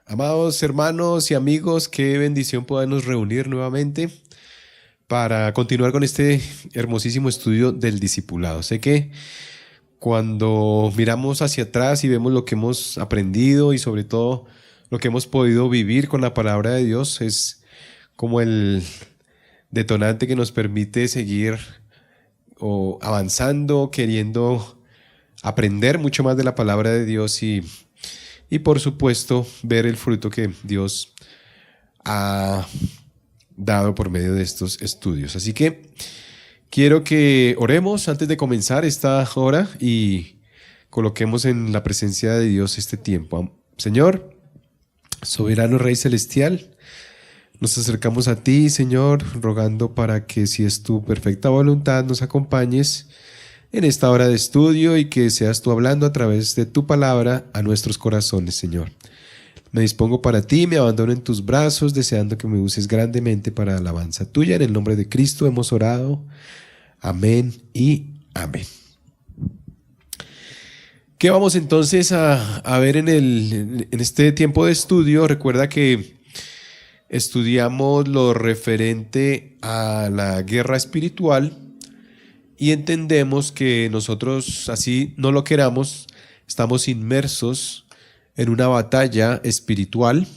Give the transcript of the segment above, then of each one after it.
Amados hermanos y amigos, qué bendición podernos reunir nuevamente para continuar con este hermosísimo estudio del discipulado. Sé que cuando miramos hacia atrás y vemos lo que hemos aprendido y sobre todo lo que hemos podido vivir con la palabra de Dios, es como el detonante que nos permite seguir avanzando, queriendo aprender mucho más de la palabra de Dios y por supuesto ver el fruto que Dios ha dado por medio de estos estudios. Así que quiero que oremos antes de comenzar esta hora y coloquemos en la presencia de Dios este tiempo. Señor, soberano Rey Celestial, nos acercamos a ti, Señor, rogando para que, si es tu perfecta voluntad, nos acompañes en esta hora de estudio y que seas tú hablando a través de tu palabra a nuestros corazones, Señor. Me dispongo para ti, me abandono en tus brazos, deseando que me uses grandemente para alabanza tuya. En el nombre de Cristo hemos orado. Amén y amén. ¿Qué vamos entonces a ver en este tiempo de estudio? Recuerda que estudiamos lo referente a la guerra espiritual y entendemos que nosotros, así no lo queramos, estamos inmersos en una batalla espiritual.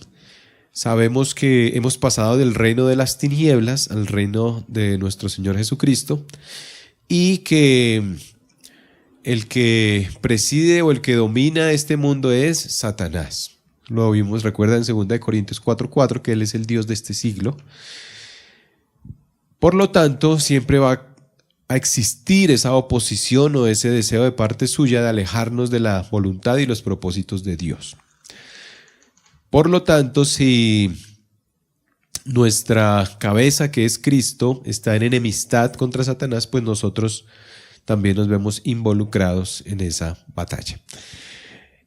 Sabemos que hemos pasado del reino de las tinieblas al reino de nuestro Señor Jesucristo y que el que preside o el que domina este mundo es Satanás. Lo vimos, recuerda, en 2 Corintios 4:4, que él es el Dios de este siglo. Por lo tanto, siempre va a existir esa oposición o ese deseo de parte suya de alejarnos de la voluntad y los propósitos de Dios. Por lo tanto, si nuestra cabeza, que es Cristo, está en enemistad contra Satanás, pues nosotros también nos vemos involucrados en esa batalla.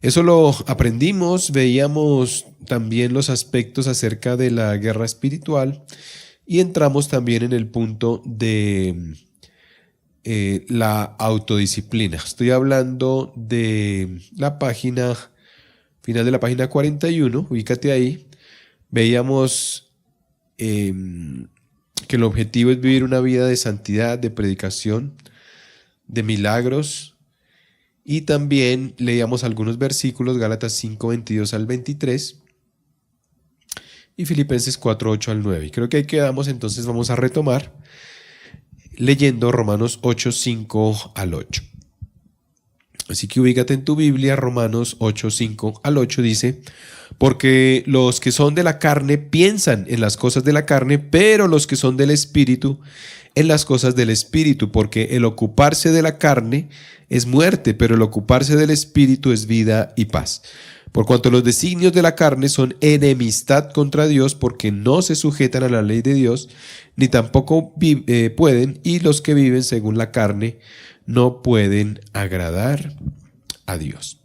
Eso lo aprendimos, veíamos también los aspectos acerca de la guerra espiritual y entramos también en el punto de la autodisciplina. Estoy hablando de la página, final de la página 41, ubícate ahí. Veíamos que el objetivo es vivir una vida de santidad, de predicación, de milagros, y también leíamos algunos versículos, Gálatas 5:22 al 23 y Filipenses 4:8 al 9. Y creo que ahí quedamos, entonces vamos a retomar leyendo Romanos 8:5 al 8. Así que ubícate en tu Biblia, Romanos 8:5 al 8 dice: porque los que son de la carne piensan en las cosas de la carne, pero los que son del Espíritu en las cosas del Espíritu, porque el ocuparse de la carne es muerte, pero el ocuparse del Espíritu es vida y paz. Por cuanto los designios de la carne son enemistad contra Dios, porque no se sujetan a la ley de Dios, ni tampoco pueden, y los que viven según la carne no pueden agradar a Dios.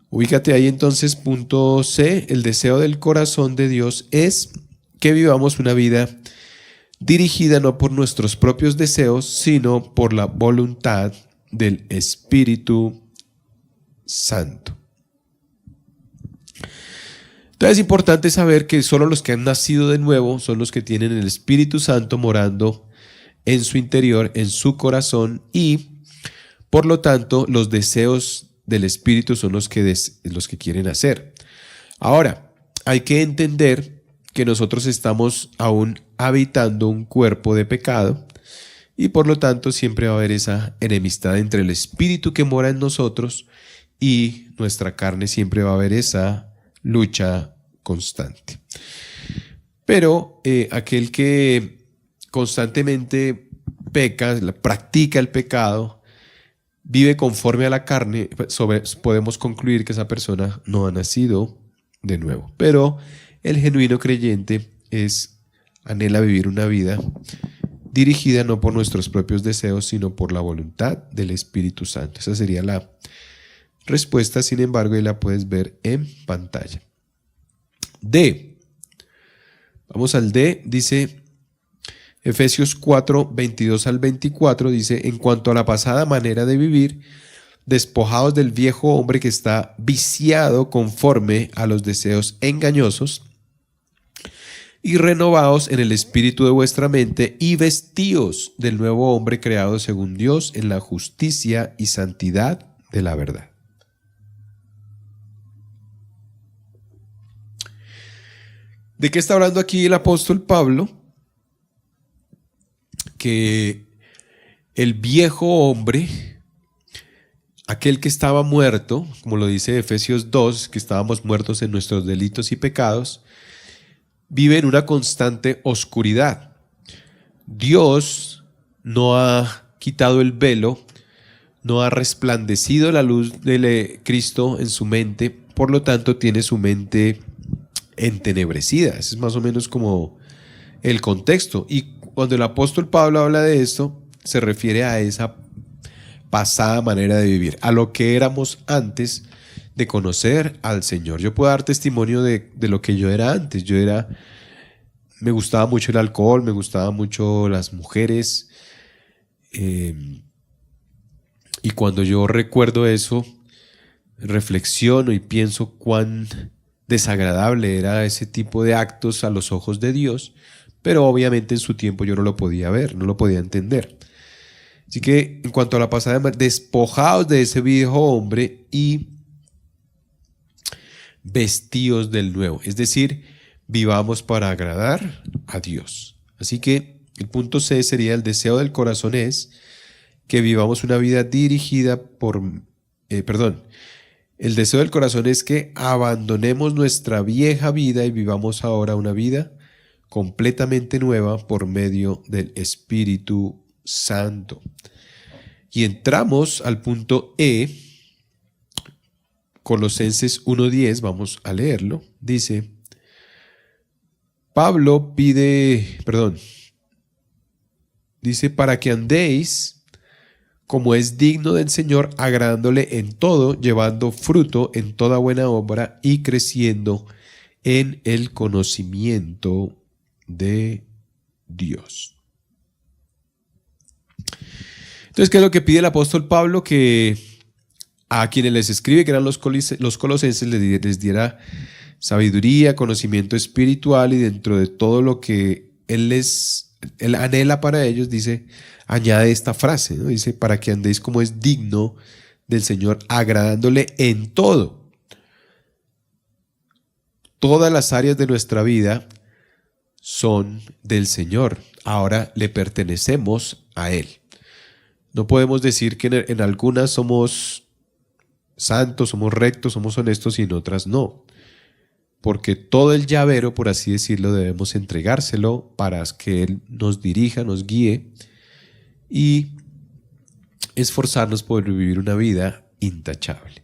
Ubícate ahí entonces, punto C, el deseo del corazón de Dios es que vivamos una vida dirigida no por nuestros propios deseos, sino por la voluntad del Espíritu Santo. Entonces es importante saber que solo los que han nacido de nuevo son los que tienen el Espíritu Santo morando en su interior, en su corazón, y por lo tanto los deseos del Espíritu son los que quieren hacer. Ahora, hay que entender que nosotros estamos aún habitando un cuerpo de pecado y por lo tanto siempre va a haber esa enemistad entre el Espíritu que mora en nosotros y nuestra carne. Siempre va a haber esa lucha constante. Pero aquel que constantemente peca, practica el pecado, vive conforme a la carne, podemos concluir que esa persona no ha nacido de nuevo. Pero el genuino creyente anhela vivir una vida dirigida no por nuestros propios deseos, sino por la voluntad del Espíritu Santo. Esa sería la respuesta, sin embargo, y la puedes ver en pantalla. D. Vamos al D, dice Efesios 4:22 al 24, dice: en cuanto a la pasada manera de vivir, despojados del viejo hombre que está viciado conforme a los deseos engañosos, y renovaos en el espíritu de vuestra mente, y vestíos del nuevo hombre creado según Dios en la justicia y santidad de la verdad. ¿De qué está hablando aquí el apóstol Pablo? Que el viejo hombre, aquel que estaba muerto, como lo dice Efesios 2, que estábamos muertos en nuestros delitos y pecados, vive en una constante oscuridad. Dios no ha quitado el velo, no ha resplandecido la luz de Cristo en su mente, por lo tanto tiene su mente entenebrecida. Ese es más o menos como el contexto. Y cuando el apóstol Pablo habla de esto, se refiere a esa pasada manera de vivir, a lo que éramos antes de conocer al Señor. Yo puedo dar testimonio de lo que yo era antes. Me gustaba mucho el alcohol, me gustaban mucho las mujeres. Y cuando yo recuerdo eso, reflexiono y pienso cuán desagradable era ese tipo de actos a los ojos de Dios, pero obviamente en su tiempo yo no lo podía ver, no lo podía entender. Así que en cuanto a la pasada, despojaos de ese viejo hombre y vestíos del nuevo, es decir, vivamos para agradar a Dios. Así que el punto C sería: el deseo del corazón es que vivamos una vida dirigida por, el deseo del corazón es que abandonemos nuestra vieja vida y vivamos ahora una vida completamente nueva por medio del Espíritu Santo. Y entramos al punto E, Colosenses 1:10, vamos a leerlo. Dice, dice, para que andéis como es digno del Señor, agradándole en todo, llevando fruto en toda buena obra y creciendo en el conocimiento de Dios. Entonces, ¿qué es lo que pide el apóstol Pablo? Que a quienes les escribe, que eran los colosenses, les diera sabiduría, conocimiento espiritual, y dentro de todo lo que él anhela para ellos, dice, añade esta frase, ¿no? Dice, para que andéis como es digno del Señor, agradándole en todo. Todas las áreas de nuestra vida son del Señor. Ahora le pertenecemos a Él. No podemos decir que en algunas somos santos, somos rectos, somos honestos y en otras no. Porque todo el llavero, por así decirlo, debemos entregárselo para que Él nos dirija, nos guíe y esforzarnos por vivir una vida intachable.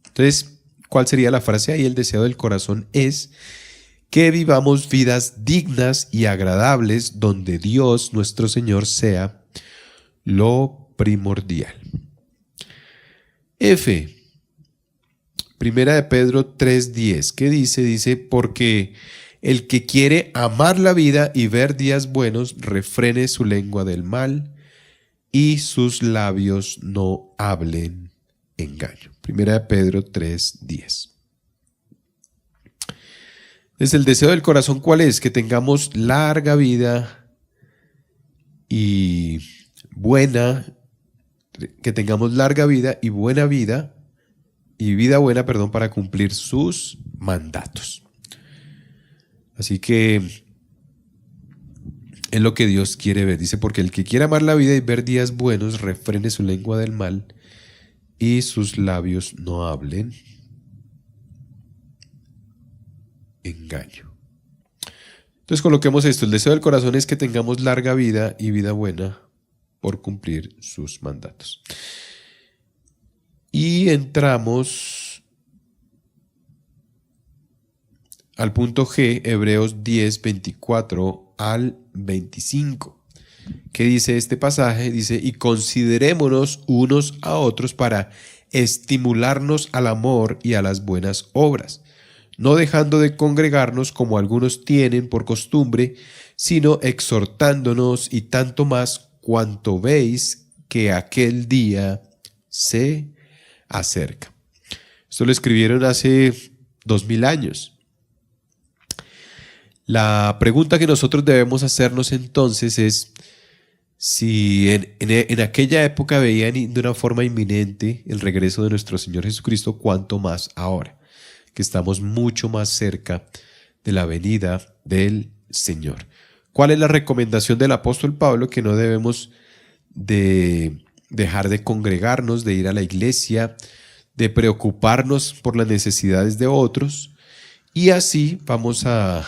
Entonces, ¿cuál sería la frase ahí? El deseo del corazón es que vivamos vidas dignas y agradables donde Dios, nuestro Señor, sea lo primordial. F. Primera de Pedro 3:10. ¿Qué dice? Dice, porque el que quiere amar la vida y ver días buenos, refrene su lengua del mal y sus labios no hablen engaño. Primera de Pedro 3:10. Entonces, el deseo del corazón, ¿cuál es? Que tengamos larga vida y buena, que tengamos larga vida y buena vida, y vida buena, para cumplir sus mandatos. Así que es lo que Dios quiere ver. Dice, porque el que quiere amar la vida y ver días buenos, refrene su lengua del mal y sus labios no hablen engaño. Entonces coloquemos esto: el deseo del corazón es que tengamos larga vida y vida buena por cumplir sus mandatos. Y entramos al punto G, Hebreos 10, 24 al 25. ¿Qué dice este pasaje? Dice, y considerémonos unos a otros para estimularnos al amor y a las buenas obras, no dejando de congregarnos como algunos tienen por costumbre, sino exhortándonos, y tanto más cuanto veis que aquel día se acerca. Esto lo escribieron hace 2000 años. La pregunta que nosotros debemos hacernos entonces es si en aquella época veían de una forma inminente el regreso de nuestro Señor Jesucristo, cuánto más ahora, que estamos mucho más cerca de la venida del Señor. ¿Cuál es la recomendación del apóstol Pablo? Que no debemos de dejar de congregarnos, de ir a la iglesia, de preocuparnos por las necesidades de otros, y así vamos a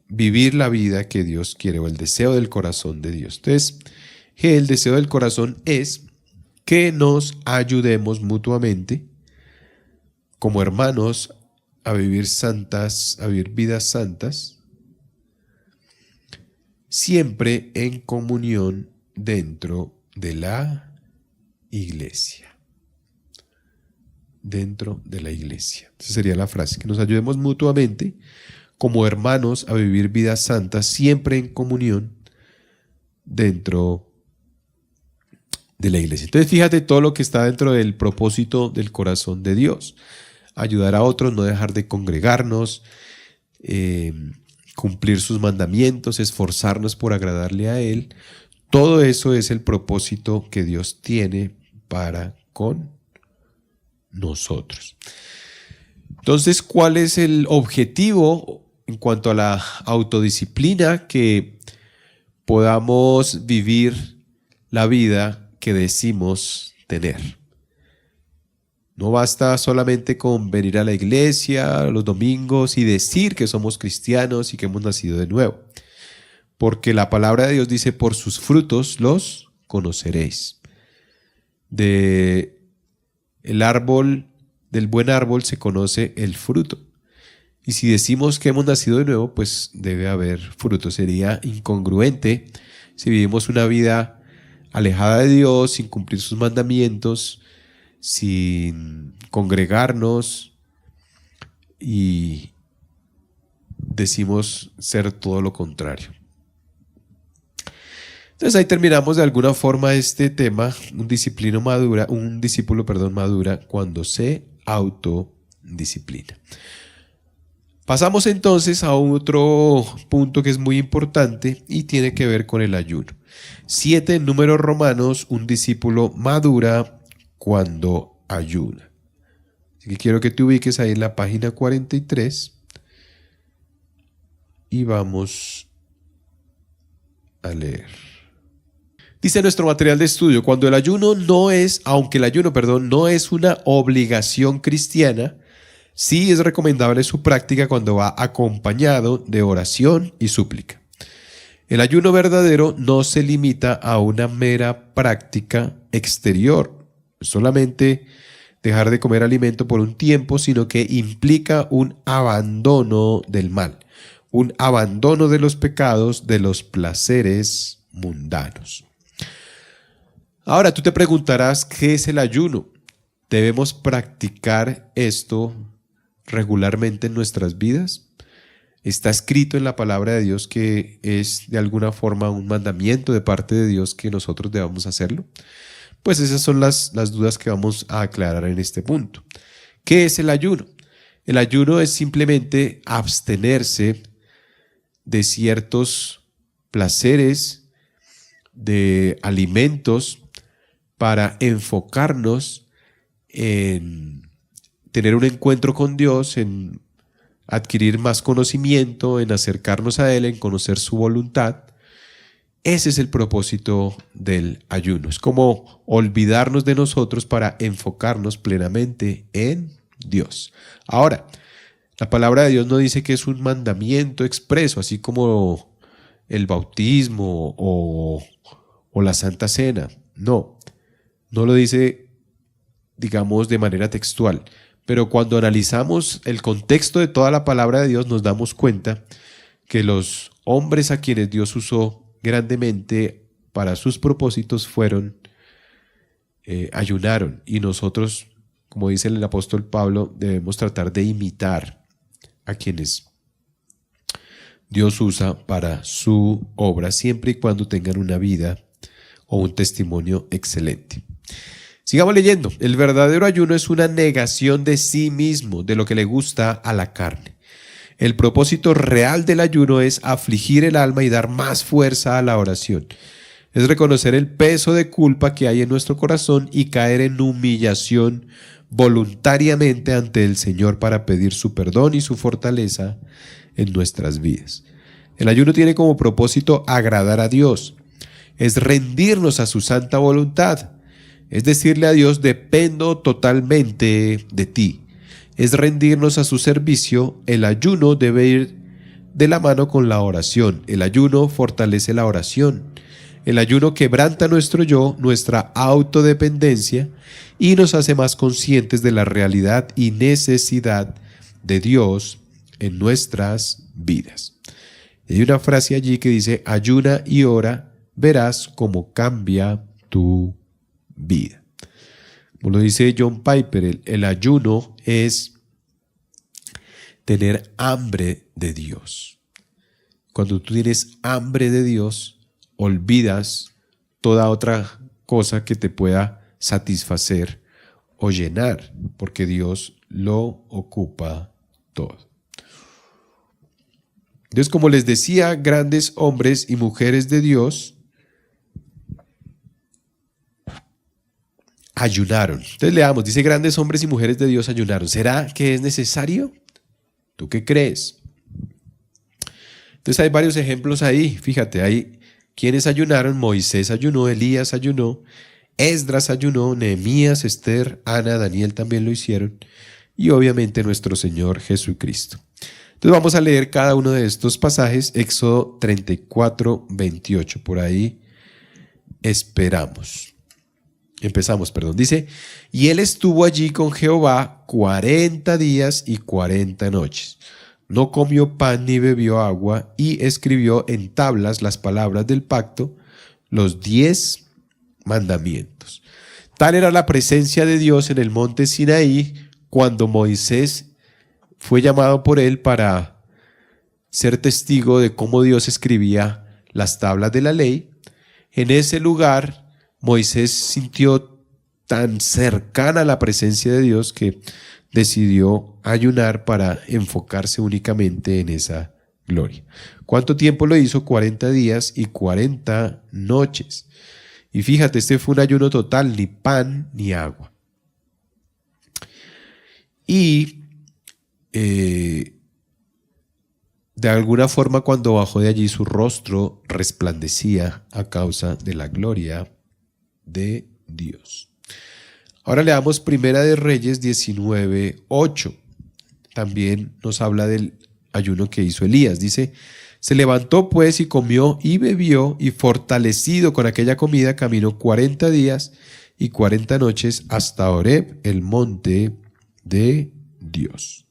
vivir la vida que Dios quiere, o el deseo del corazón de Dios. Entonces, el deseo del corazón es que nos ayudemos mutuamente como hermanos a vivir santas, a vivir vidas santas, siempre en comunión dentro de la iglesia. Dentro de la iglesia. Esa sería la frase, que nos ayudemos mutuamente como hermanos a vivir vidas santas, siempre en comunión dentro de la iglesia. Entonces fíjate todo lo que está dentro del propósito del corazón de Dios. Ayudar a otros, no dejar de congregarnos, cumplir sus mandamientos, esforzarnos por agradarle a Él. Todo eso es el propósito que Dios tiene para con nosotros. Entonces, ¿cuál es el objetivo en cuanto a la autodisciplina? Que podamos vivir la vida que decimos tener. No basta solamente con venir a la iglesia los domingos y decir que somos cristianos y que hemos nacido de nuevo. Porque la palabra de Dios dice, por sus frutos los conoceréis. Del buen árbol se conoce el fruto. Y si decimos que hemos nacido de nuevo, pues debe haber fruto. Sería incongruente si vivimos una vida alejada de Dios, sin cumplir sus mandamientos, sin congregarnos y decimos ser todo lo contrario. Entonces ahí terminamos de alguna forma este tema, un discípulo madura cuando se autodisciplina. Pasamos entonces a otro punto que es muy importante y tiene que ver con el ayuno. 7 números romanos, un discípulo madura cuando ayuna. Así que quiero que te ubiques ahí en la página 43 y vamos a leer. Dice nuestro material de estudio, aunque el ayuno no es una obligación cristiana, sí es recomendable su práctica cuando va acompañado de oración y súplica. El ayuno verdadero no se limita a una mera práctica exterior, solamente dejar de comer alimento por un tiempo, sino que implica un abandono del mal, un abandono de los pecados, de los placeres mundanos. Ahora tú te preguntarás, ¿qué es el ayuno? ¿Debemos practicar esto regularmente en nuestras vidas? Está escrito en la palabra de Dios que es de alguna forma un mandamiento de parte de Dios que nosotros debamos hacerlo. Pues esas son las dudas que vamos a aclarar en este punto. ¿Qué es el ayuno? El ayuno es simplemente abstenerse de ciertos placeres, de alimentos, para enfocarnos en tener un encuentro con Dios, en adquirir más conocimiento, en acercarnos a Él, en conocer su voluntad. Ese es el propósito del ayuno. Es como olvidarnos de nosotros para enfocarnos plenamente en Dios. Ahora, la palabra de Dios no dice que es un mandamiento expreso, así como el bautismo o la Santa Cena. No lo dice, digamos, de manera textual. Pero cuando analizamos el contexto de toda la palabra de Dios, nos damos cuenta que los hombres a quienes Dios usó grandemente para sus propósitos ayunaron. Y nosotros, como dice el apóstol Pablo, debemos tratar de imitar a quienes Dios usa para su obra, siempre y cuando tengan una vida o un testimonio excelente. Sigamos leyendo. El verdadero ayuno es una negación de sí mismo, de lo que le gusta a la carne. El propósito real del ayuno es afligir el alma y dar más fuerza a la oración. Es reconocer el peso de culpa que hay en nuestro corazón y caer en humillación voluntariamente ante el Señor para pedir su perdón y su fortaleza en nuestras vidas. El ayuno tiene como propósito agradar a Dios. Es rendirnos a su santa voluntad. Es decirle a Dios, dependo totalmente de ti. Es rendirnos a su servicio. El ayuno debe ir de la mano con la oración. El ayuno fortalece la oración. El ayuno quebranta nuestro yo, nuestra autodependencia y nos hace más conscientes de la realidad y necesidad de Dios en nuestras vidas. Hay una frase allí que dice, ayuna y ora, verás cómo cambia tu vida. Como lo dice John Piper, el ayuno es tener hambre de Dios. Cuando tú tienes hambre de Dios, olvidas toda otra cosa que te pueda satisfacer o llenar, porque Dios lo ocupa todo. Entonces, como les decía, grandes hombres y mujeres de Dios ayunaron. Entonces leamos, dice, grandes hombres y mujeres de Dios ayunaron. ¿Será que es necesario? ¿Tú qué crees? Entonces hay varios ejemplos ahí. Fíjate, hay quienes ayunaron. Moisés ayunó, Elías ayunó, Esdras ayunó, Nehemías, Esther, Ana, Daniel también lo hicieron. Y obviamente nuestro Señor Jesucristo. Entonces vamos a leer cada uno de estos pasajes. Éxodo 34, 28. Por ahí empezamos. Dice, y él estuvo allí con Jehová 40 días y 40 noches. No comió pan ni bebió agua, y escribió en tablas las palabras del pacto, los 10 mandamientos. Tal era la presencia de Dios en el monte Sinaí cuando Moisés fue llamado por él para ser testigo de cómo Dios escribía las tablas de la ley. En ese lugar Moisés sintió tan cercana la presencia de Dios que decidió ayunar para enfocarse únicamente en esa gloria. ¿Cuánto tiempo lo hizo? 40 días y 40 noches. Y fíjate, este fue un ayuno total, ni pan ni agua. Y de alguna forma cuando bajó de allí su rostro resplandecía a causa de la gloria de Dios. Ahora leamos Primera de Reyes 19:8. También nos habla del ayuno que hizo Elías. Dice, se levantó pues y comió y bebió, y fortalecido con aquella comida caminó 40 días y 40 noches hasta Horeb, el monte de Dios.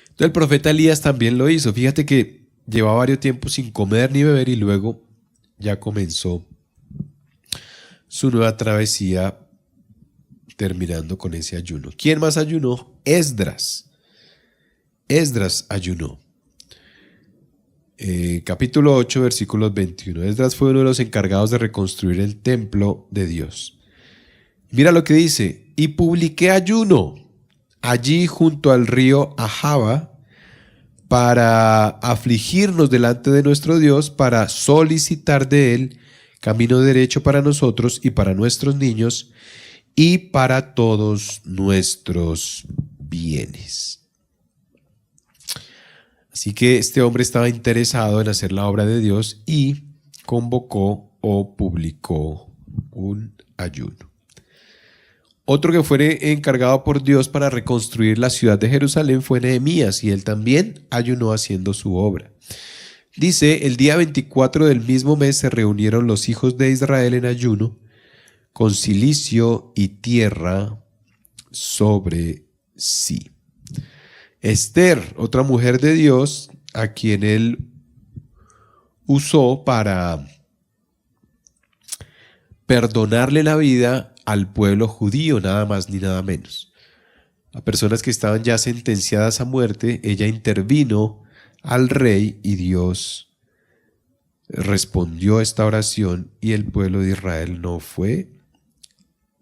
Entonces el profeta Elías también lo hizo. Fíjate que llevaba varios tiempos sin comer ni beber y luego ya comenzó su nueva travesía terminando con ese ayuno. ¿Quién más ayunó? Esdras. Esdras ayunó. Capítulo 8, versículos 21. Esdras fue uno de los encargados de reconstruir el templo de Dios. Mira lo que dice. Y publiqué ayuno allí junto al río Ahava para afligirnos delante de nuestro Dios, para solicitar de él camino derecho para nosotros y para nuestros niños y para todos nuestros bienes. Así que este hombre estaba interesado en hacer la obra de Dios y convocó o publicó un ayuno. Otro que fue encargado por Dios para reconstruir la ciudad de Jerusalén fue Nehemías, y él también ayunó haciendo su obra. Dice, el día 24 del mismo mes se reunieron los hijos de Israel en ayuno, con cilicio y tierra sobre sí. Esther, otra mujer de Dios, a quien él usó para perdonarle la vida al pueblo judío, nada más ni nada menos. A personas que estaban ya sentenciadas a muerte, ella intervino al rey, y Dios respondió esta oración y el pueblo de Israel no fue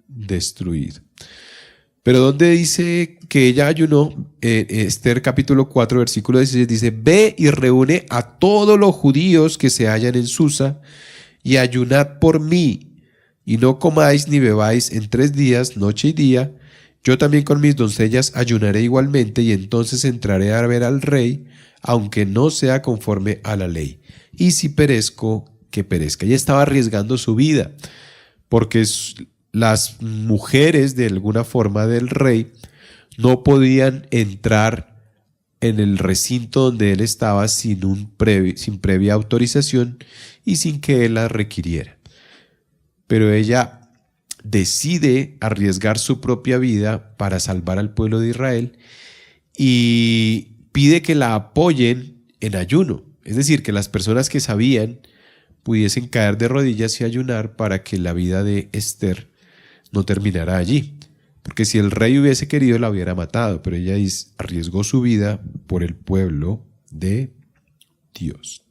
destruido. Pero donde dice que ella ayunó, Esther capítulo 4 versículo 16 dice: ve y reúne a todos los judíos que se hallan en Susa y ayunad por mí, y no comáis ni bebáis en 3 días, noche y día. Yo también con mis doncellas ayunaré igualmente, y entonces entraré a ver al rey, aunque no sea conforme a la ley. Y si perezco, que perezca. Ella estaba arriesgando su vida, porque las mujeres de alguna forma del rey no podían entrar en el recinto donde él estaba sin previa autorización y sin que él la requiriera. Pero ella decide arriesgar su propia vida para salvar al pueblo de Israel y pide que la apoyen en ayuno. Es decir, que las personas que sabían pudiesen caer de rodillas y ayunar para que la vida de Esther no terminara allí. Porque si el rey hubiese querido, la hubiera matado, pero ella arriesgó su vida por el pueblo de Dios.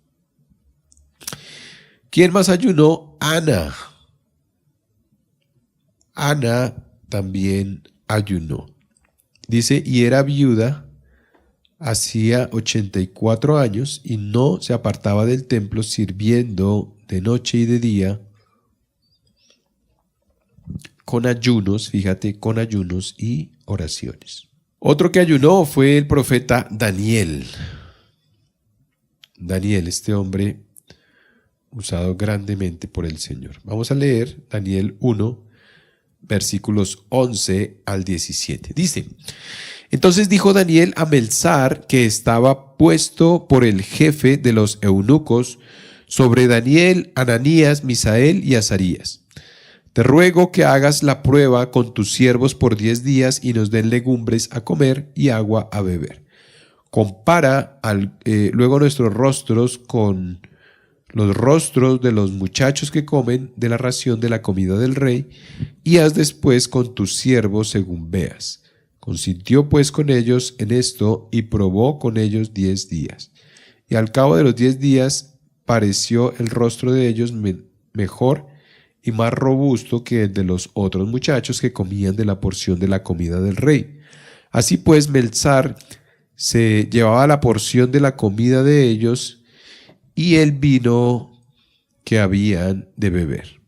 ¿Quién más ayunó? Ana. Ana también ayunó. Dice, y era viuda hacía 84 años y no se apartaba del templo, sirviendo de noche y de día con ayunos, fíjate, con ayunos y oraciones. Otro que ayunó fue el profeta Daniel. Daniel, este hombre usado grandemente por el Señor. Vamos a leer Daniel 1, versículos 11 al 17. Dice: entonces dijo Daniel a Melzar, que estaba puesto por el jefe de los eunucos, sobre Daniel, Ananías, Misael y Azarías: te ruego que hagas la prueba con tus siervos por 10 días y nos den legumbres a comer y agua a beber. Compara luego nuestros rostros con los rostros de los muchachos que comen de la ración de la comida del rey, y haz después con tus siervos según veas. Consintió pues con ellos en esto y probó con ellos 10 días. Y al cabo de los 10 días pareció el rostro de ellos mejor y más robusto que el de los otros muchachos que comían de la porción de la comida del rey. Así pues, Melzar se llevaba la porción de la comida de ellos y el vino que habían de beber,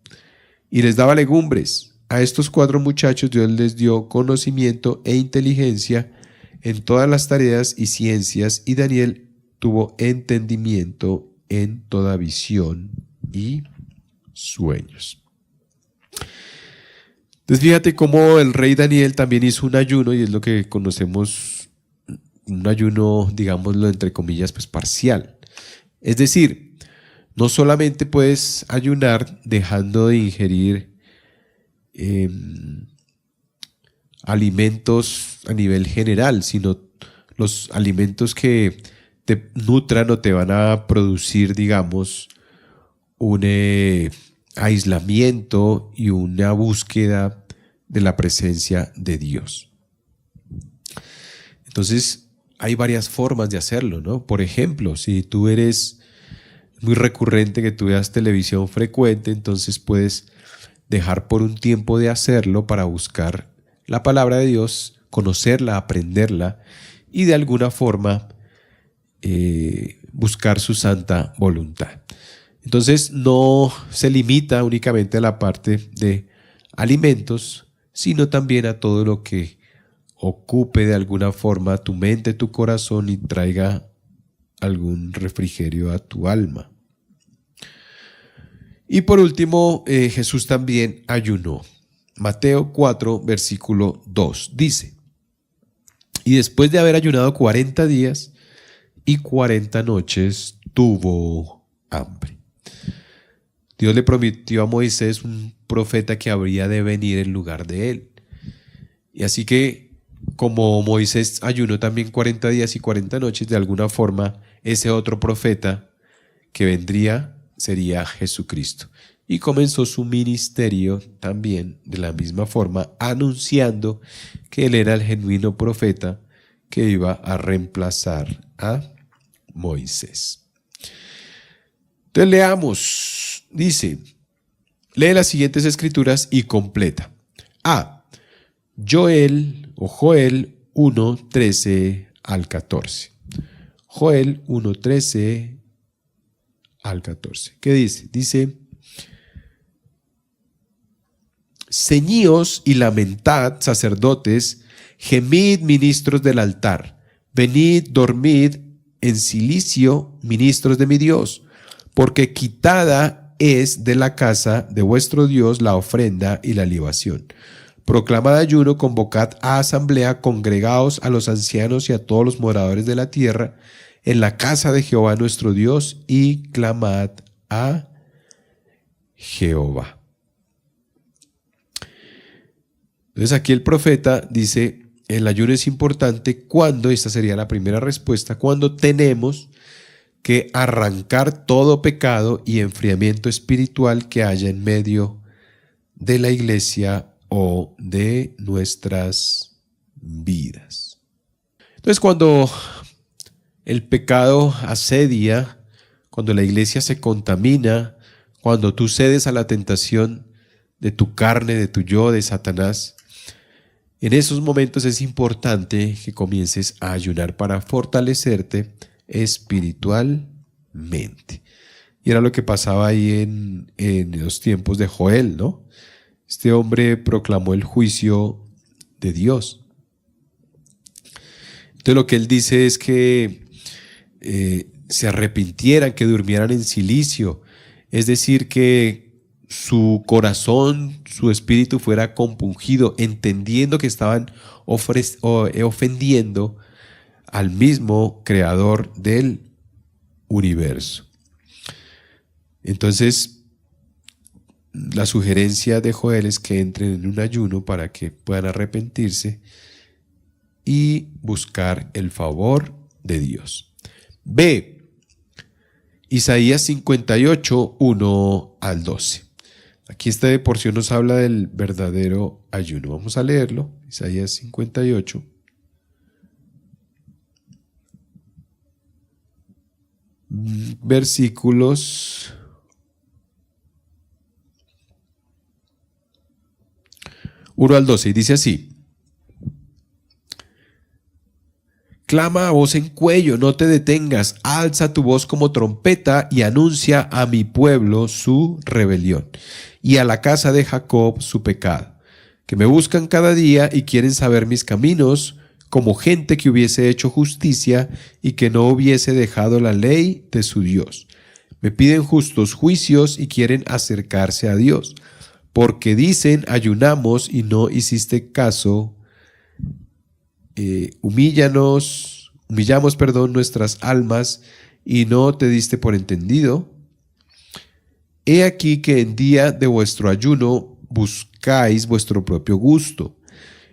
y les daba legumbres. A estos 4 muchachos Dios les dio conocimiento e inteligencia en todas las tareas y ciencias, y Daniel tuvo entendimiento en toda visión y sueños. Entonces fíjate cómo el rey Daniel también hizo un ayuno, y es lo que conocemos, un ayuno, digámoslo entre comillas, pues parcial. Es decir, no solamente puedes ayunar dejando de ingerir alimentos a nivel general, sino los alimentos que te nutran o te van a producir, digamos, un aislamiento y una búsqueda de la presencia de Dios. Entonces, hay varias formas de hacerlo, ¿no? Por ejemplo, si tú eres muy recurrente que tú veas televisión frecuente, entonces puedes dejar por un tiempo de hacerlo para buscar la palabra de Dios, conocerla, aprenderla y de alguna forma buscar su santa voluntad. Entonces no se limita únicamente a la parte de alimentos, sino también a todo lo que ocupe de alguna forma tu mente, tu corazón y traiga algún refrigerio a tu alma. Y por último, Jesús también ayunó. Mateo 4, versículo 2 dice: y después de haber ayunado 40 días y 40 noches, tuvo hambre. Dios le prometió a Moisés un profeta que habría de venir en lugar de él. Y así que, como Moisés ayunó también 40 días y 40 noches, de alguna forma, ese otro profeta que vendría sería Jesucristo. Y comenzó su ministerio también de la misma forma, anunciando que él era el genuino profeta que iba a reemplazar a Moisés. Entonces leamos, dice, lee las siguientes escrituras y completa. Joel 1, 13 al 14. Joel 1, 13 al 14. ¿Qué dice? Dice, ceñíos y lamentad, sacerdotes, gemid, ministros del altar, venid, dormid en cilicio, ministros de mi Dios, porque quitada es de la casa de vuestro Dios la ofrenda y la libación. Proclamad ayuno, convocad a asamblea, congregaos a los ancianos y a todos los moradores de la tierra en la casa de Jehová nuestro Dios y clamad a Jehová. Entonces aquí el profeta dice, el ayuno es importante cuando, esta sería la primera respuesta, cuando tenemos que arrancar todo pecado y enfriamiento espiritual que haya en medio de la iglesia o de nuestras vidas. Entonces, cuando el pecado asedia, cuando la iglesia se contamina, cuando tú cedes a la tentación de tu carne, de tu yo, de Satanás, en esos momentos es importante que comiences a ayunar para fortalecerte espiritualmente. Y era lo que pasaba ahí en los tiempos de Joel, ¿no? Este hombre proclamó el juicio de Dios. Entonces lo que él dice es que se arrepintieran, que durmieran en cilicio, es decir, que su corazón, su espíritu fuera compungido, entendiendo que estaban ofendiendo al mismo creador del universo. Entonces, la sugerencia de Joel es que entren en un ayuno para que puedan arrepentirse y buscar el favor de Dios. B. Isaías 58, 1 al 12. Aquí esta porción nos habla del verdadero ayuno. Vamos a leerlo. Isaías 58. Versículos 1 al 12. Y dice así. Clama a voz en cuello, no te detengas, alza tu voz como trompeta y anuncia a mi pueblo su rebelión y a la casa de Jacob su pecado, que me buscan cada día y quieren saber mis caminos, como gente que hubiese hecho justicia y que no hubiese dejado la ley de su Dios. Me piden justos juicios y quieren acercarse a Dios, porque dicen ayunamos y no hiciste caso. Humillamos nuestras almas y no te diste por entendido. He aquí que en día de vuestro ayuno buscáis vuestro propio gusto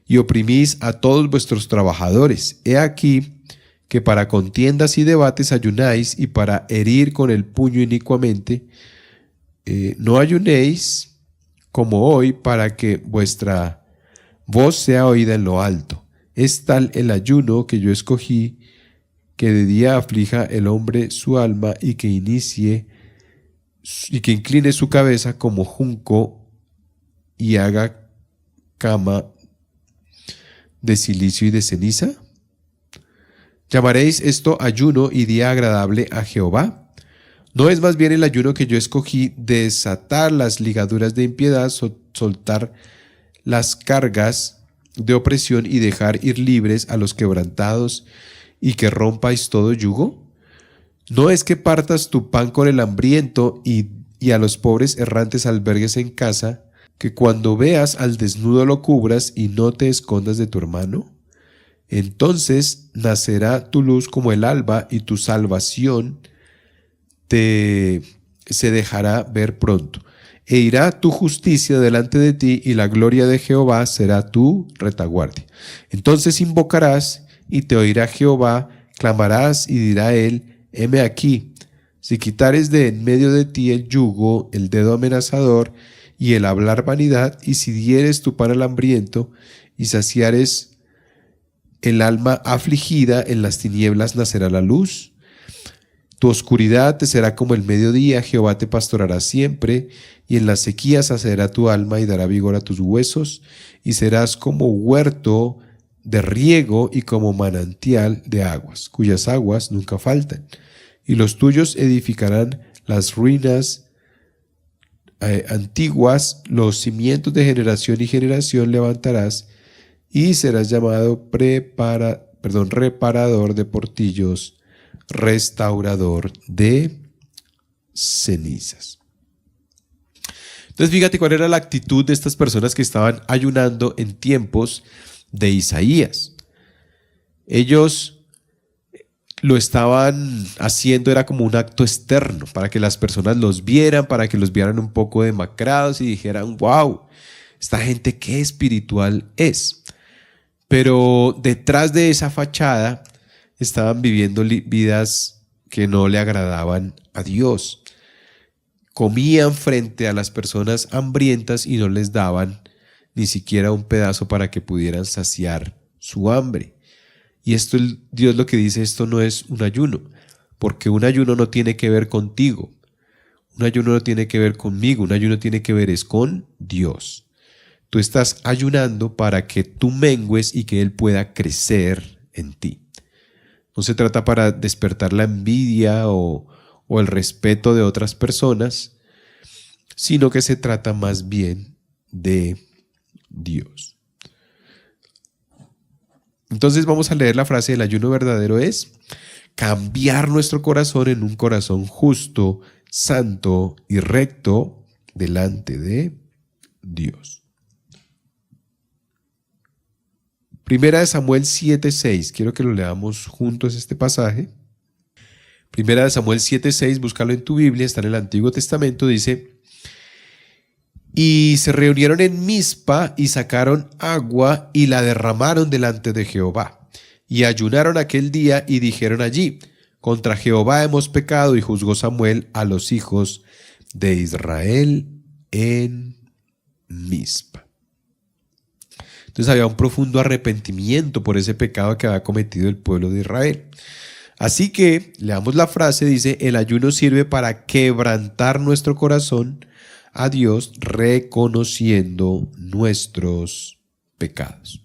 y oprimís a todos vuestros trabajadores. He aquí que para contiendas y debates ayunáis y para herir con el puño inicuamente. No ayunéis como hoy para que vuestra voz sea oída en lo alto. Es tal el ayuno que yo escogí, que de día aflija el hombre su alma y que incline su cabeza como junco y haga cama de cilicio y de ceniza. ¿Llamaréis esto ayuno y día agradable a Jehová? ¿No es más bien el ayuno que yo escogí desatar las ligaduras de impiedad, soltar las cargas de opresión y dejar ir libres a los quebrantados y que rompáis todo yugo? ¿No es que partas tu pan con el hambriento y a los pobres errantes albergues en casa, que cuando veas al desnudo lo cubras y no te escondas de tu hermano? Entonces nacerá tu luz como el alba y tu salvación se dejará ver pronto. E irá tu justicia delante de ti y la gloria de Jehová será tu retaguardia. Entonces invocarás y te oirá Jehová, clamarás y dirá él, heme aquí. Si quitares de en medio de ti el yugo, el dedo amenazador y el hablar vanidad, y si dieres tu pan al hambriento y saciares el alma afligida, en las tinieblas nacerá la luz. Tu oscuridad te será como el mediodía, Jehová te pastorará siempre, y en las sequías saciará tu alma y dará vigor a tus huesos, y serás como huerto de riego y como manantial de aguas, cuyas aguas nunca faltan. Y los tuyos edificarán las ruinas antiguas, los cimientos de generación y generación levantarás, y serás llamado reparador de portillos, restaurador de cenizas. Entonces fíjate cuál era la actitud de estas personas que estaban ayunando en tiempos de Isaías. Ellos lo estaban haciendo, era como un acto externo, para que las personas los vieran, para que los vieran un poco demacrados y dijeran, wow, esta gente qué espiritual es. Pero detrás de esa fachada estaban viviendo vidas que no le agradaban a Dios. Comían frente a las personas hambrientas y no les daban ni siquiera un pedazo para que pudieran saciar su hambre. Y esto, Dios lo que dice, esto no es un ayuno, porque un ayuno no tiene que ver contigo, un ayuno no tiene que ver conmigo, un ayuno tiene que ver es con Dios. Tú estás ayunando para que tú mengues y que Él pueda crecer en ti. No se trata para despertar la envidia o el respeto de otras personas, sino que se trata más bien de Dios. Entonces vamos a leer la frase: el ayuno verdadero es cambiar nuestro corazón en un corazón justo, santo y recto delante de Dios. Primera de Samuel 7:6, quiero que lo leamos juntos este pasaje. Primera de Samuel 7:6, búscalo en tu Biblia, está en el Antiguo Testamento, dice: y se reunieron en Mizpa y sacaron agua y la derramaron delante de Jehová. Y ayunaron aquel día y dijeron allí: contra Jehová hemos pecado. Y juzgó Samuel a los hijos de Israel en Mizpa. Entonces había un profundo arrepentimiento por ese pecado que había cometido el pueblo de Israel. Así que, leamos la frase, dice: el ayuno sirve para quebrantar nuestro corazón a Dios, reconociendo nuestros pecados.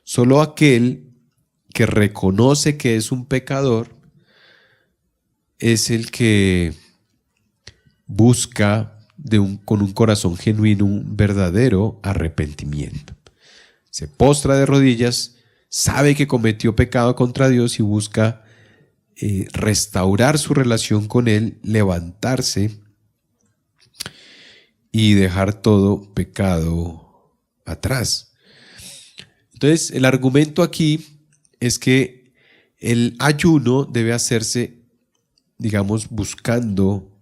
Solo aquel que reconoce que es un pecador es el que busca con un corazón genuino un verdadero arrepentimiento. Se postra de rodillas, sabe que cometió pecado contra Dios y busca restaurar su relación con Él, levantarse y dejar todo pecado atrás. Entonces, el argumento aquí es que el ayuno debe hacerse, digamos, buscando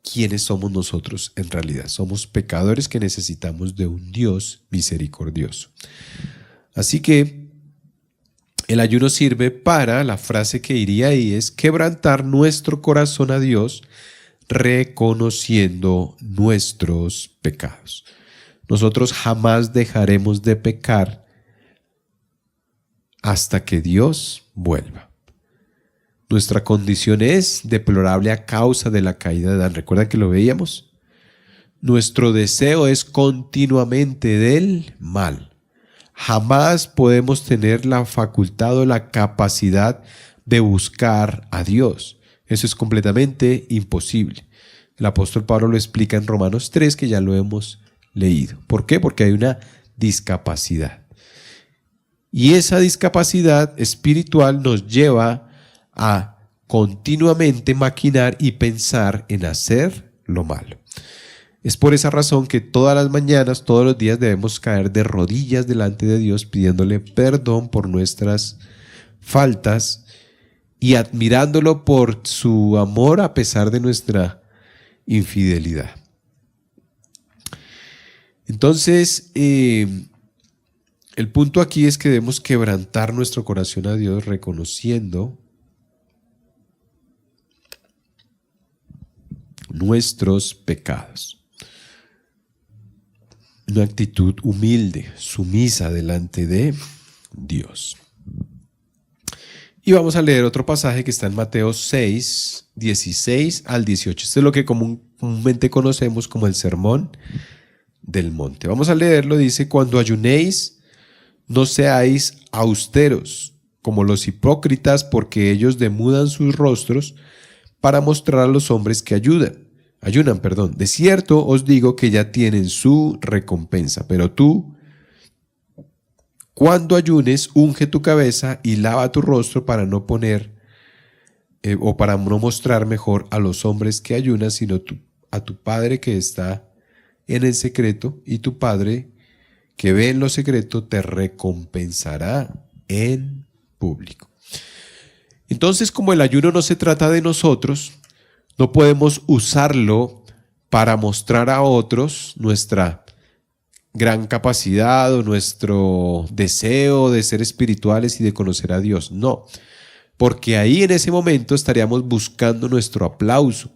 quiénes somos nosotros en realidad. Somos pecadores que necesitamos de un Dios misericordioso. Así que el ayuno sirve para, la frase que iría ahí es quebrantar nuestro corazón a Dios, reconociendo nuestros pecados. Nosotros jamás dejaremos de pecar hasta que Dios vuelva. Nuestra condición es deplorable a causa de la caída de Adán. ¿Recuerdan que lo veíamos? Nuestro deseo es continuamente del mal. Jamás podemos tener la facultad o la capacidad de buscar a Dios. Eso es completamente imposible. El apóstol Pablo lo explica en Romanos 3, que ya lo hemos leído. ¿Por qué? Porque hay una discapacidad. Y esa discapacidad espiritual nos lleva a continuamente maquinar y pensar en hacer lo malo. Es por esa razón que todas las mañanas, todos los días debemos caer de rodillas delante de Dios pidiéndole perdón por nuestras faltas y admirándolo por su amor a pesar de nuestra infidelidad. Entonces, el punto aquí es que debemos quebrantar nuestro corazón a Dios reconociendo nuestros pecados. Una actitud humilde, sumisa delante de Dios. Y vamos a leer otro pasaje que está en Mateo 6, 16 al 18. Este es lo que comúnmente conocemos como el Sermón del Monte. Vamos a leerlo, dice: cuando ayunéis, no seáis austeros, como los hipócritas, porque ellos demudan sus rostros para mostrar a los hombres que ayunan. De cierto os digo que ya tienen su recompensa. Pero tú, cuando ayunes, unge tu cabeza y lava tu rostro para no poner o para no mostrar mejor a los hombres que ayunan, sino a tu Padre que está en el secreto, y tu Padre que ve en lo secreto te recompensará en público. Entonces, como el ayuno no se trata de nosotros, no podemos usarlo para mostrar a otros nuestra gran capacidad o nuestro deseo de ser espirituales y de conocer a Dios. No, porque ahí en ese momento estaríamos buscando nuestro aplauso.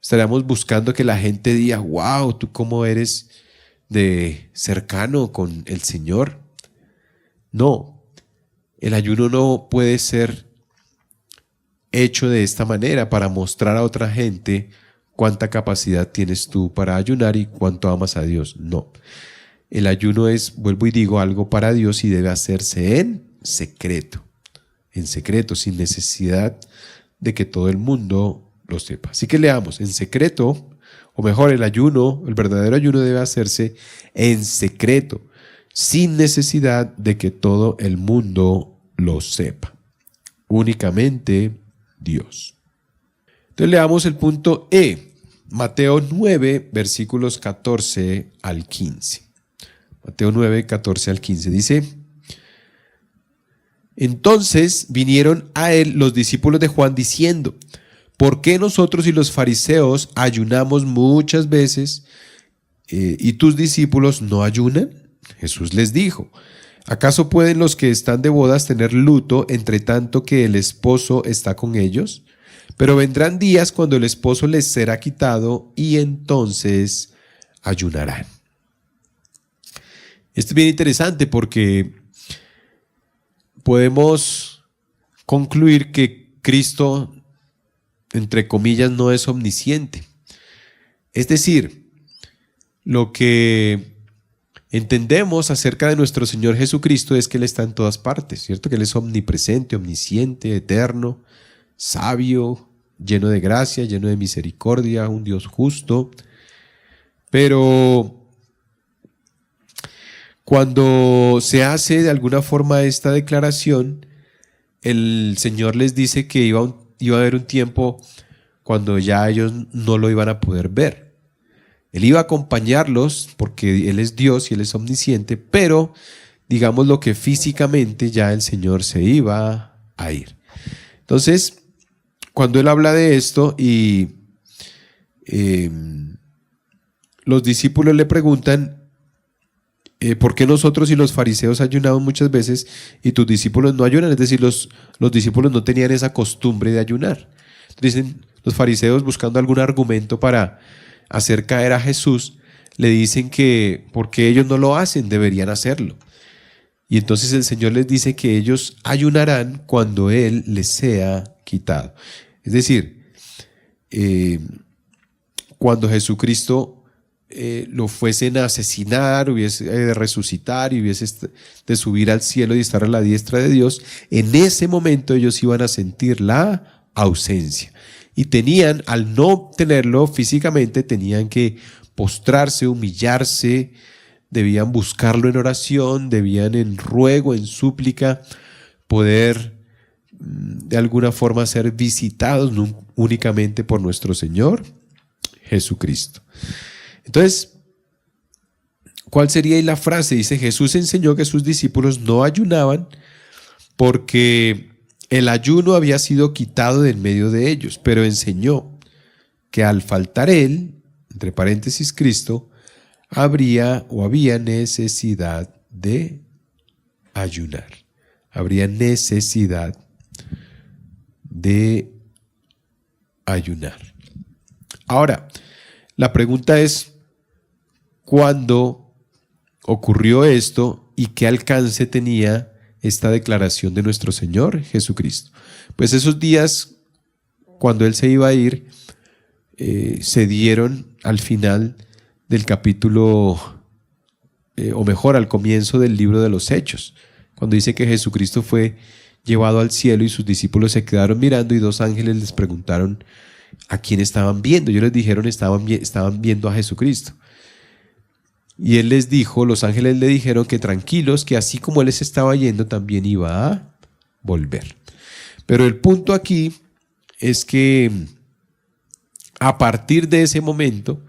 Estaríamos buscando que la gente diga: wow, tú cómo eres de cercano con el Señor. No, el ayuno no puede ser hecho de esta manera para mostrar a otra gente cuánta capacidad tienes tú para ayunar y cuánto amas a Dios. No, el ayuno es, vuelvo y digo, algo para Dios y debe hacerse en secreto, sin necesidad de que todo el mundo lo sepa. Así que leamos: en secreto, o mejor, el ayuno, el verdadero ayuno debe hacerse en secreto, sin necesidad de que todo el mundo lo sepa. Únicamente Dios. Entonces leamos el punto E, Mateo 9, versículos 14 al 15. Mateo 9, 14 al 15 dice: entonces vinieron a él los discípulos de Juan diciendo: ¿por qué nosotros y los fariseos ayunamos muchas veces y tus discípulos no ayunan? Jesús les dijo: ¿acaso pueden los que están de bodas tener luto entre tanto que el esposo está con ellos? Pero vendrán días cuando el esposo les será quitado y entonces ayunarán. Esto es bien interesante porque podemos concluir que Cristo, entre comillas, no es omnisciente. Es decir, lo que entendemos acerca de nuestro Señor Jesucristo es que Él está en todas partes, ¿cierto? Que Él es omnipresente, omnisciente, eterno, sabio, lleno de gracia, lleno de misericordia, un Dios justo. Pero cuando se hace de alguna forma esta declaración, el Señor les dice que iba a haber un tiempo cuando ya ellos no lo iban a poder ver. Él iba a acompañarlos porque Él es Dios y Él es omnisciente, pero digamos lo que físicamente ya el Señor se iba a ir. Entonces, cuando Él habla de esto y los discípulos le preguntan: ¿por qué nosotros y los fariseos ayunamos muchas veces y tus discípulos no ayunan? Es decir, los discípulos no tenían esa costumbre de ayunar. Dicen los fariseos, buscando algún argumento para hacer caer a Jesús, le dicen que porque ellos no lo hacen, deberían hacerlo. Y entonces el Señor les dice que ellos ayunarán cuando Él les sea quitado. Es decir, cuando Jesucristo lo fuesen a asesinar, hubiese de resucitar y hubiese de subir al cielo y estar a la diestra de Dios, en ese momento ellos iban a sentir la ausencia. Y tenían, al no tenerlo físicamente, tenían que postrarse, humillarse, debían buscarlo en oración, debían en ruego, en súplica, poder de alguna forma ser visitados únicamente por nuestro Señor Jesucristo. Entonces, ¿cuál sería ahí la frase? Dice: Jesús enseñó que sus discípulos no ayunaban porque el ayuno había sido quitado de en medio de ellos, pero enseñó que al faltar Él, entre paréntesis Cristo, había necesidad de ayunar. Habría necesidad de ayunar. Ahora, la pregunta es: ¿cuándo ocurrió esto y qué alcance tenía esta declaración de nuestro Señor Jesucristo. Pues esos días, cuando Él se iba a ir, se dieron al final del capítulo, o mejor, al comienzo del libro de los Hechos, cuando dice que Jesucristo fue llevado al cielo y sus discípulos se quedaron mirando y dos ángeles les preguntaron a quién estaban viendo. Ellos les dijeron estaban viendo a Jesucristo. Y Él les dijo, los ángeles le dijeron que tranquilos, que así como Él les estaba yendo, también iba a volver. Pero el punto aquí es que a partir de ese momento